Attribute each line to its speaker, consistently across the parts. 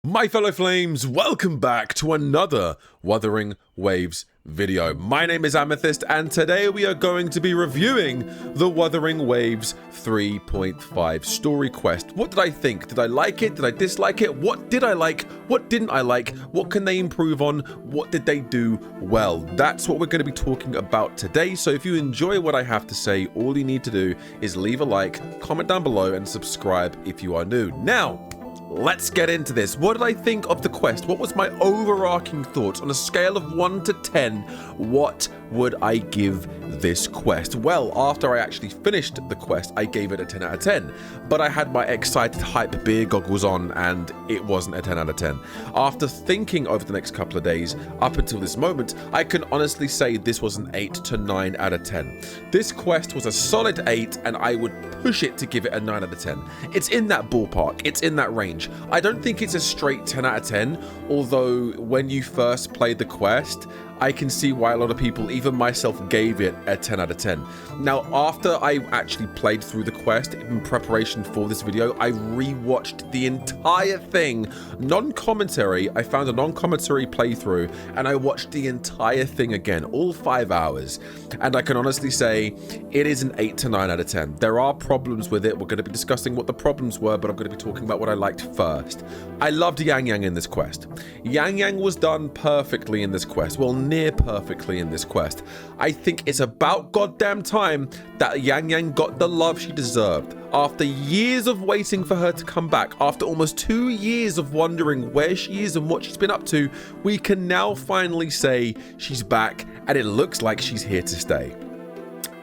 Speaker 1: My fellow flames, welcome back to another Wuthering Waves video. My name is Amethyst and today we are going to be reviewing the Wuthering Waves 3.5 story quest. What did I think? Did I like it? Did I dislike it? What did I like? What didn't I like? What can they improve on? What did they do well? That's what we're going to be talking about today. So if you enjoy what I have to say, all you need to do is leave a like, comment down below and subscribe if you are new. Now, let's get into this. What did I think of the quest? What was my overarching thoughts? On a scale of 1 to 10, what would I give this quest? Well, after I actually finished the quest, I gave it a 10 out of 10. But I had my excited hype beer goggles on and it wasn't a 10 out of 10. After thinking over the next couple of days, up until this moment, I can honestly say this was an 8 to 9 out of 10. This quest was a solid 8 and I would push it to give it a 9 out of 10. It's in that ballpark. It's in that range. I don't think it's a straight 10 out of 10, although when you first played the quest, I can see why a lot of people, even myself, gave it a 10 out of 10. Now, after I actually played through the quest in preparation for this video, I rewatched the entire thing, non-commentary. I found a non-commentary playthrough and I watched the entire thing again, all 5 hours. And I can honestly say it is an 8 to 9 out of 10. There are problems with it. We're going to be discussing what the problems were, but I'm going to be talking about what I liked first. I loved Yang Yang in this quest. Yang Yang was done perfectly in this quest. Well, near perfectly in this quest. I think it's about goddamn time that Yang Yang got the love she deserved. After years of waiting for her to come back, after almost 2 years of wondering where she is and what she's been up to, we can now finally say she's back and it looks like she's here to stay.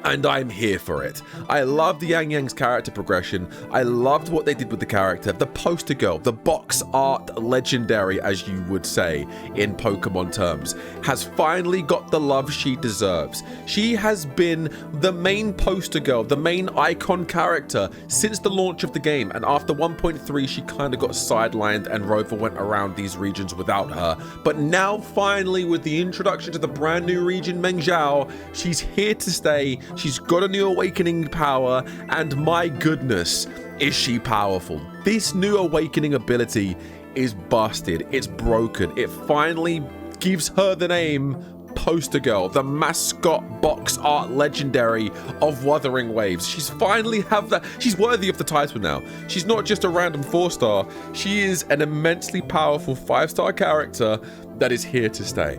Speaker 1: And I'm here for it. I loved Yang Yang's character progression. I loved what they did with the character. The poster girl, the box art legendary, as you would say in Pokemon terms, has finally got the love she deserves. She has been the main poster girl, the main icon character since the launch of the game. And after 1.3, she kind of got sidelined and Rover went around these regions without her. But now finally, with the introduction to the brand new region Mengzhou, she's here to stay. She's got a new awakening power, and my goodness, is she powerful. This new awakening ability is busted. It's broken. It finally gives her the name Poster Girl, the mascot box art legendary of Wuthering Waves. She's finally have that. She's worthy of the title now. She's not just a random 4-star. She is an immensely powerful 5-star character that is here to stay.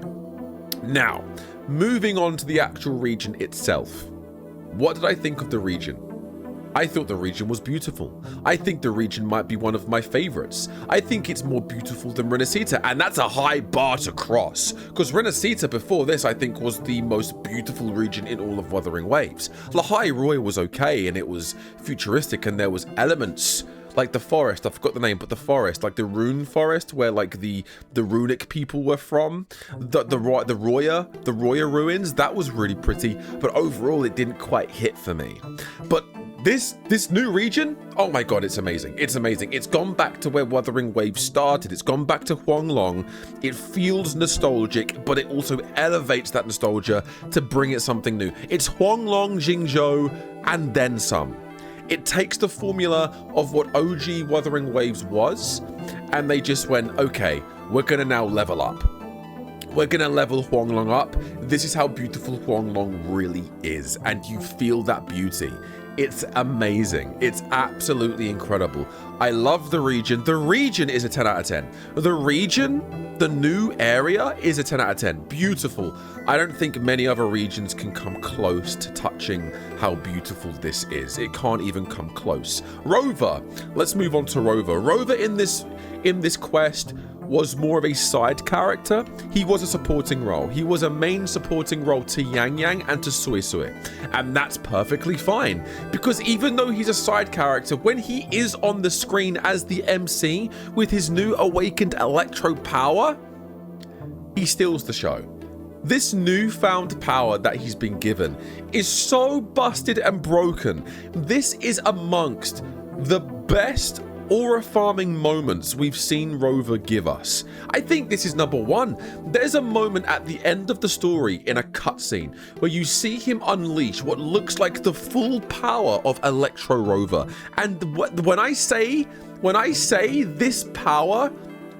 Speaker 1: Now, moving on to the actual region itself. What did I think of the region? I thought the region was beautiful. I think the region might be one of my favorites. I think it's more beautiful than Renacita, and that's a high bar to cross, because Renacita before this I think was the most beautiful region in all of Wuthering Waves. Lahai-Roi was okay, and it was futuristic, and there was elements like the forest, I forgot the name, but the forest, like the rune forest, where like the runic people were from, the Roya ruins, that was really pretty, but overall it didn't quite hit for me. But this new region, oh my god, it's amazing. It's amazing. It's gone back to where Wuthering Waves started. It's gone back to Huanglong. It feels nostalgic, but it also elevates that nostalgia to bring it something new. It's Huanglong, Jingzhou, and then some. It takes the formula of what OG Wuthering Waves was, and they just went, okay, we're going to now level up. We're going to level Huanglong up. This is how beautiful Huanglong really is, and you feel that beauty. It's amazing. It's absolutely incredible. I love the region. The region is a 10 out of 10. The region, the new area, is a 10 out of 10. Beautiful. I don't think many other regions can come close to touching how beautiful this is. It can't even come close. Rover. Let's move on to Rover. Rover in this quest was more of a side character. He was a supporting role. He was a main supporting role to Yang Yang and to Suisi. And that's perfectly fine, because even though he's a side character, when he is on the screen as the MC with his new awakened electro power, he steals the show. This newfound power that he's been given is so busted and broken. This is amongst the best aura farming moments we've seen Rover give us. I think this is number one. There's a moment at the end of the story in a cutscene where you see him unleash what looks like the full power of Electro Rover. And when I say this power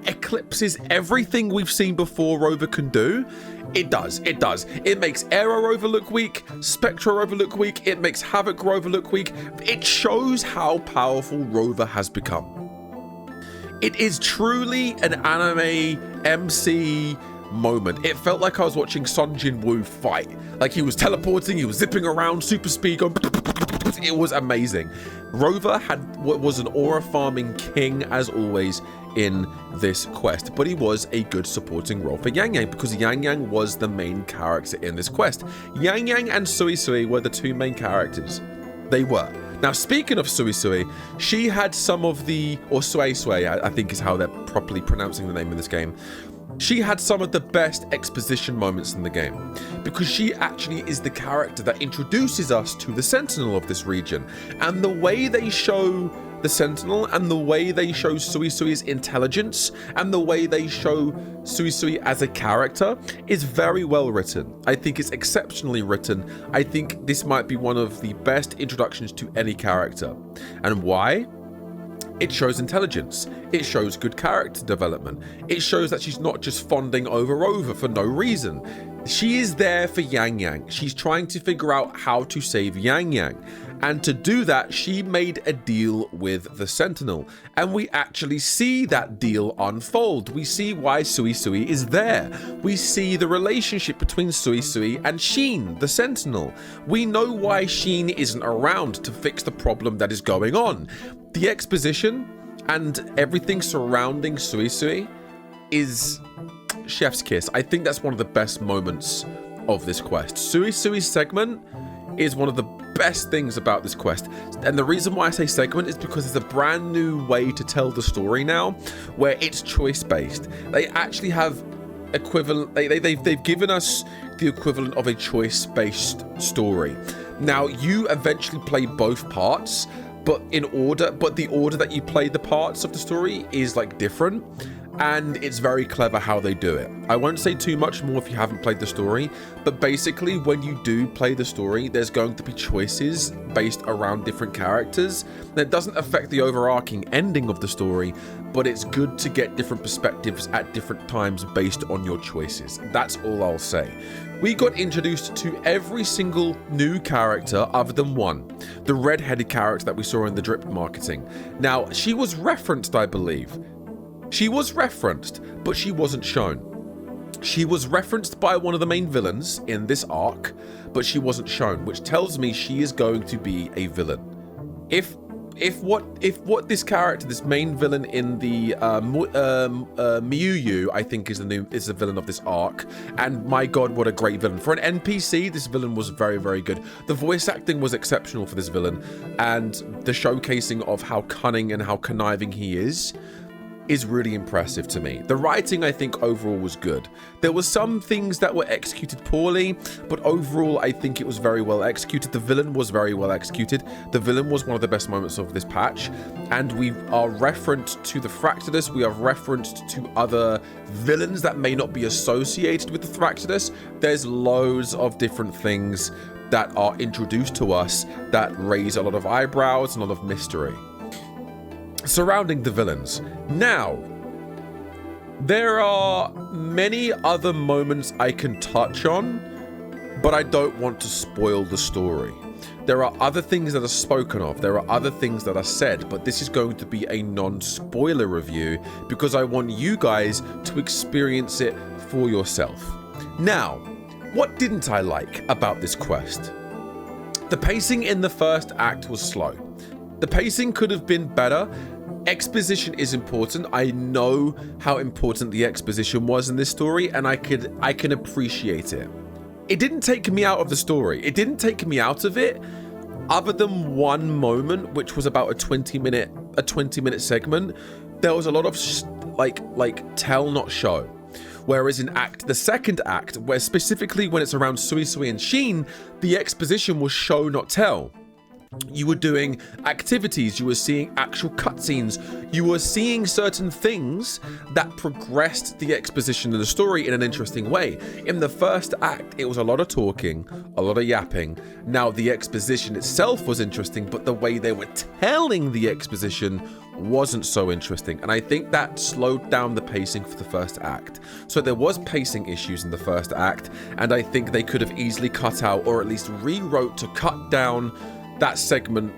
Speaker 1: eclipses everything we've seen before Rover can do. It does. It makes Aero Rover look weak, Spectra Rover look weak, it makes Havoc Rover look weak. It shows how powerful Rover has become. It is truly an anime MC moment. It felt like I was watching Son Jin-woo fight. Like he was teleporting, he was zipping around, super speed going. It was amazing. Rover was an aura farming king as always in this quest, but he was a good supporting role for Yang Yang because Yang Yang was the main character in this quest. Yang Yang and Suisi were the two main characters. They were. Now, speaking of Suisi, she had some of the, or Suisi, I think is how they're properly pronouncing the name of this game. She had some of the best exposition moments in the game because she actually is the character that introduces us to the Sentinel of this region. And the way they show the Sentinel and the way they show Suisui's intelligence and the way they show Suisi as a character is very well written. I think it's exceptionally written. I think this might be one of the best introductions to any character. And why? It shows intelligence. It shows good character development. It shows that she's not just fawning over Rover for no reason. She is there for Yang Yang. She's trying to figure out how to save Yang Yang. And to do that, she made a deal with the Sentinel. And we actually see that deal unfold. We see why Suisi is there. We see the relationship between Suisi and Sheen, the Sentinel. We know why Sheen isn't around to fix the problem that is going on. The exposition and everything surrounding Suisi is chef's kiss. I think that's one of the best moments of this quest. Suisi's segment is one of the best things about this quest. And the reason why I say segment is because it's a brand new way to tell the story now, where it's choice based. They actually have equivalent, they've given us the equivalent of a choice based story. Now you eventually play both parts, but the order that you play the parts of the story is like different, and it's very clever how they do it. I won't say too much more if you haven't played the story, but basically when you do play the story, there's going to be choices based around different characters. That doesn't affect the overarching ending of the story, but it's good to get different perspectives at different times based on your choices. That's all I'll say. We got introduced to every single new character other than one, the red-headed character that we saw in the drip marketing. Now, she was referenced, I believe. She was referenced, but she wasn't shown. She was referenced by one of the main villains in this arc, but she wasn't shown, which tells me she is going to be a villain. If what this character, this main villain in the Miyu, I think is the villain of this arc, and my god, what a great villain. For an NPC, this villain was very, very good. The voice acting was exceptional for this villain, and the showcasing of how cunning and how conniving he is really impressive to me. The writing, I think, overall was good. There were some things that were executed poorly, but overall, I think it was very well executed. The villain was very well executed. The villain was one of the best moments of this patch, and we are referenced to the Fractidus. We are referenced to other villains that may not be associated with the Fractidus. There's loads of different things that are introduced to us that raise a lot of eyebrows and a lot of mystery surrounding the villains. Now, there are many other moments I can touch on, but I don't want to spoil the story. There are other things that are spoken of, there are other things that are said, but this is going to be a non-spoiler review because I want you guys to experience it for yourself. Now, what didn't I like about this quest? The pacing in the first act was slow. The pacing could have been better. Exposition is important. I know how important the exposition was in this story, and I can appreciate it. It didn't take me out of the story. It didn't take me out of it, other than one moment, which was about a 20-minute segment. There was a lot of like tell not show. Whereas in the second act, where specifically when it's around Suisi and Sheen, the exposition was show not tell. You were doing activities, you were seeing actual cutscenes, you were seeing certain things that progressed the exposition of the story in an interesting way. In the first act, it was a lot of talking, a lot of yapping. Now, the exposition itself was interesting, but the way they were telling the exposition wasn't so interesting, and I think that slowed down the pacing for the first act. So there was pacing issues in the first act, and I think they could have easily cut out, or at least rewrote to cut down that segment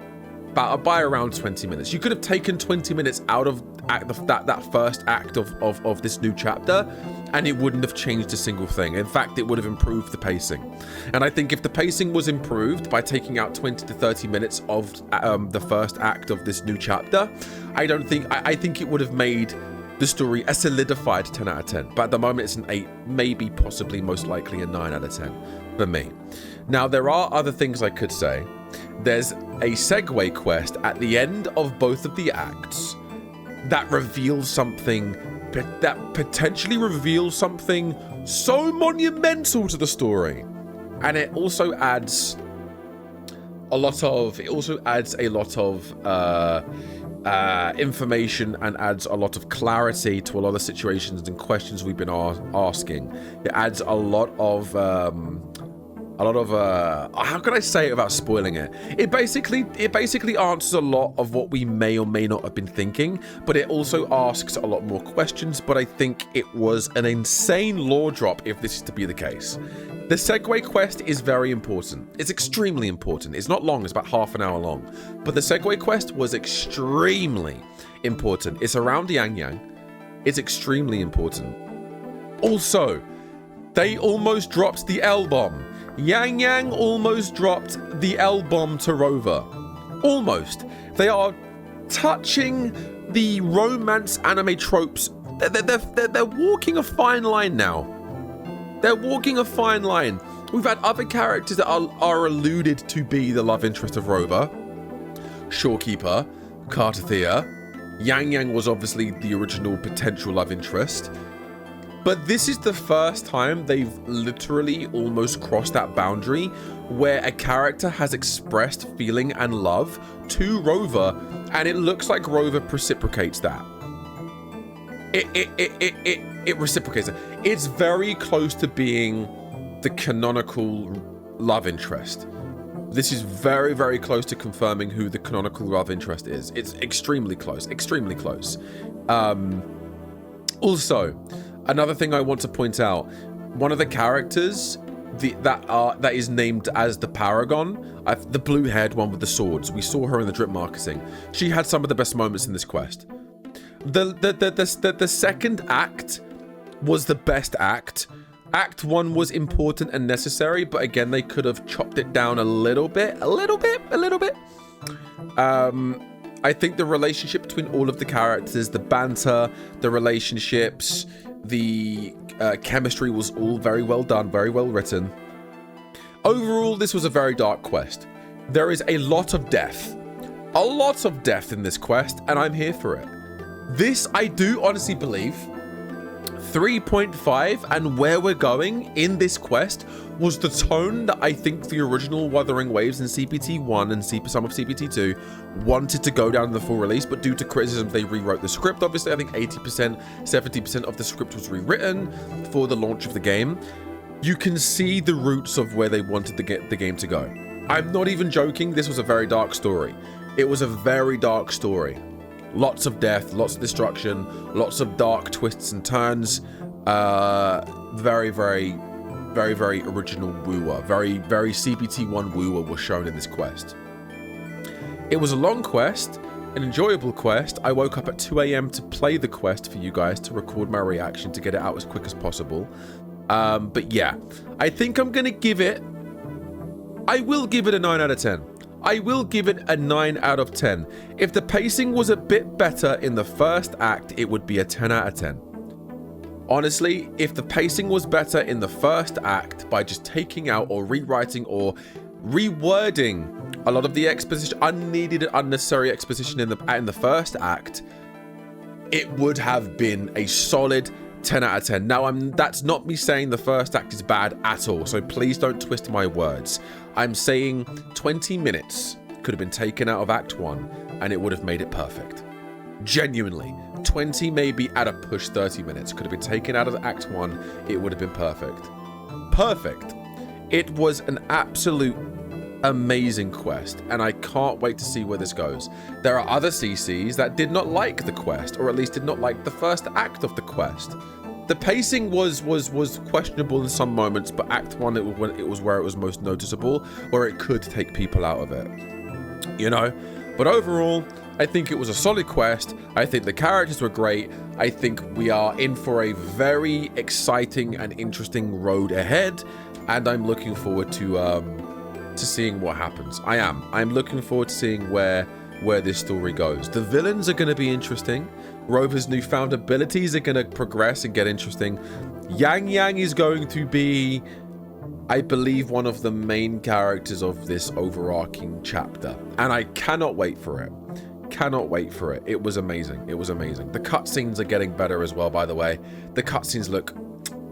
Speaker 1: by around 20 minutes. You could have taken 20 minutes out of that first act of this new chapter, and it wouldn't have changed a single thing. In fact, it would have improved the pacing. And I think if the pacing was improved by taking out 20 to 30 minutes of the first act of this new chapter, I think it would have made the story a solidified 10 out of 10. But at the moment, it's an 8, maybe, possibly, most likely a 9 out of 10 for me. Now, there are other things I could say. There's a segue quest at the end of both of the acts that reveals something, that potentially reveals something so monumental to the story. And it also adds a lot of, information and adds a lot of clarity to a lot of situations and questions we've been asking. It adds a lot of how can I say it without spoiling it? It basically answers a lot of what we may or may not have been thinking, but it also asks a lot more questions. But I think it was an insane lore drop if this is to be the case. The segue quest is very important. It's extremely important. It's not long, it's about half an hour long. But the segue quest was extremely important. It's around Yang Yang. It's extremely important. Also, they almost dropped the L-bomb. Yang Yang almost dropped the L-bomb to Rover. Almost. They are touching the romance anime tropes. They're walking a fine line now. They're walking a fine line. We've had other characters that are alluded to be the love interest of Rover. Shorekeeper, Cartathea. Yang Yang was obviously the original potential love interest. But this is the first time they've literally almost crossed that boundary where a character has expressed feeling and love to Rover, and it looks like Rover reciprocates that. It reciprocates it. It's very close to being the canonical love interest. This is very, very close to confirming who the canonical love interest is. It's extremely close, extremely close. Also, another thing I want to point out, one of the characters that is named as the Paragon, the blue-haired one with the swords. We saw her in the drip marketing. She had some of the best moments in this quest. The second act was the best act. Act 1 was important and necessary, but again, they could have chopped it down a little bit. I think the relationship between all of the characters, the banter, the relationships, the chemistry was all very well done, very well written. Overall, this was a very dark quest. There is a lot of death in this quest, and I'm here for it. This, I do honestly believe, 3.5 and where we're going in this quest was the tone that I think the original Wuthering Waves and CPT-1 and some of CPT-2 wanted to go down in the full release, but due to criticism, they rewrote the script. Obviously, I think 80%, 70% of the script was rewritten for the launch of the game. You can see the roots of where they wanted to get the game to go. I'm not even joking. This was a very dark story. It was a very dark story. Lots of death, lots of destruction, lots of dark twists and turns. Very, very, very, very original wuwa. Very, very CPT-1 wuwa was shown in this quest. It was a long quest, an enjoyable quest. I woke up at 2 a.m. to play the quest for you guys, to record my reaction, to get it out as quick as possible. But yeah, I think I'm going to give it... I will give it a 9 out of 10. I will give it a 9 out of 10. If the pacing was a bit better in the first act, it would be a 10 out of 10. Honestly, if the pacing was better in the first act by just taking out or rewriting or rewording a lot of the exposition, unneeded and unnecessary exposition in the first act, it would have been a solid 10 out of 10. Now, that's not me saying the first act is bad at all, so please don't twist my words. I'm saying 20 minutes could have been taken out of Act 1 and it would have made it perfect. Genuinely. 20, maybe at a push 30 minutes. Could have been taken out of Act 1. It would have been perfect. Perfect. It was an absolute amazing quest, and I can't wait to see where this goes. There are other CCs that did not like the quest, or at least did not like the first act of the quest. The pacing was questionable in some moments, but Act 1 it was where it was most noticeable, where it could take people out of it. You know? But overall, I think it was a solid quest. I think the characters were great. I think we are in for a very exciting and interesting road ahead, and I'm looking forward to seeing what happens. I'm looking forward to seeing where this story goes. The villains are going to be interesting. Rover's newfound abilities are going to progress and get interesting. Yang Yang is going to be, I believe, one of the main characters of this overarching chapter, and I cannot wait for it. Cannot wait for it. It was amazing. It was amazing. The cutscenes are getting better as well, by the way. The cutscenes look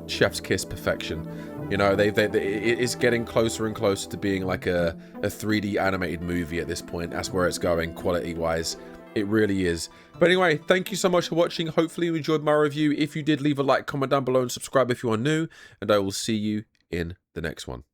Speaker 1: chef's kiss perfection. You know, it's getting closer and closer to being like a 3D animated movie at this point. That's where it's going, quality-wise. It really is. But anyway, thank you so much for watching. Hopefully you enjoyed my review. If you did, leave a like, comment down below, and subscribe if you are new. And I will see you in the next one.